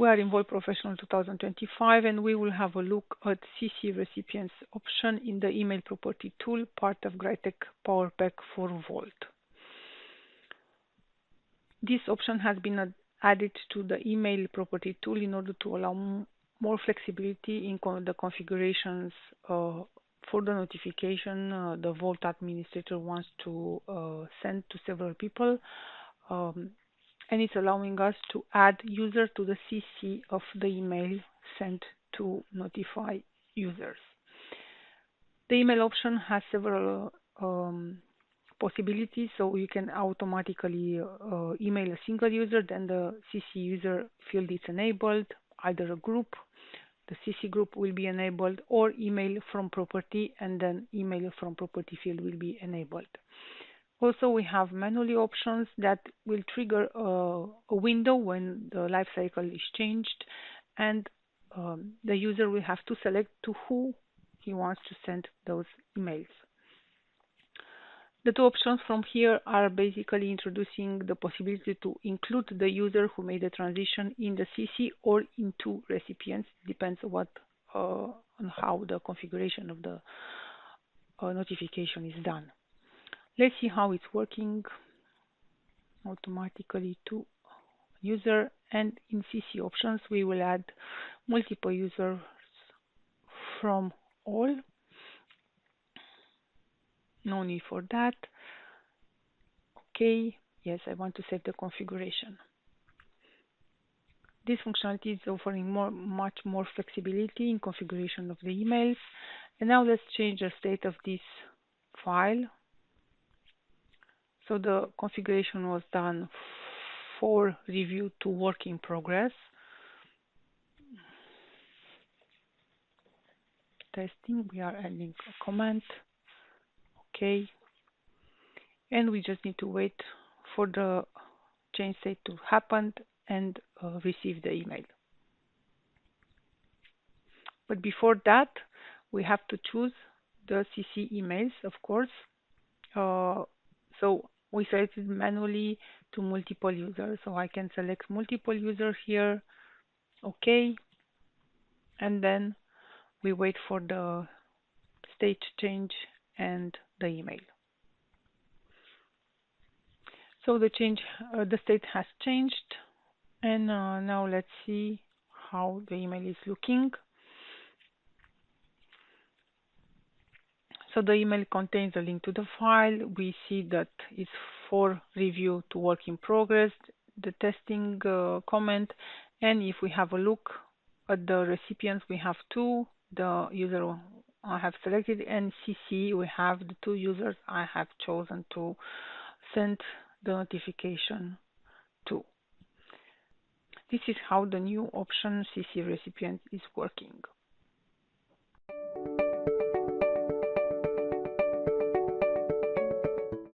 We are in Vault Professional 2025, and we will have a look at CC recipients option in the email property tool, part of GRAITEC PowerPack for Vault. This option has been added to the email property tool in order to allow more flexibility in the configurations for the notification the Vault administrator wants to send to several people. And it's allowing us to add user to the CC of the email sent to notify users. The email option has several possibilities, so you can automatically email a single user, then the CC user field is enabled, either a group, the CC group will be enabled, or email from property, and then email from property field will be enabled. Also, we have manually options that will trigger a window when the life cycle is changed, and the user will have to select to who he wants to send those emails. The two options from here are basically introducing the possibility to include the user who made the transition in the CC or into recipients. Depends on how the configuration of the notification is done. Let's see how it's working. Automatically to user, and in CC options we will add multiple users from all. No need for that. Okay, yes, I want to save the configuration. This functionality is offering much more flexibility in configuration of the emails. And now let's change the state of this file. So the configuration was done for review to work in progress. Testing, we are adding a comment. Okay. And we just need to wait for the change state to happen and receive the email. But before that, we have to choose the CC emails, of course. So we selected manually to multiple users. So I can select multiple users here. Okay. And then we wait for the state change and the email. So the state has changed. And now let's see how the email is looking. So the email contains a link to the file. We see that it's for review to work in progress, the testing comment. And if we have a look at the recipients, we have two, the user I have selected, and CC, we have the two users I have chosen to send the notification to. This is how the new option CC recipient is working.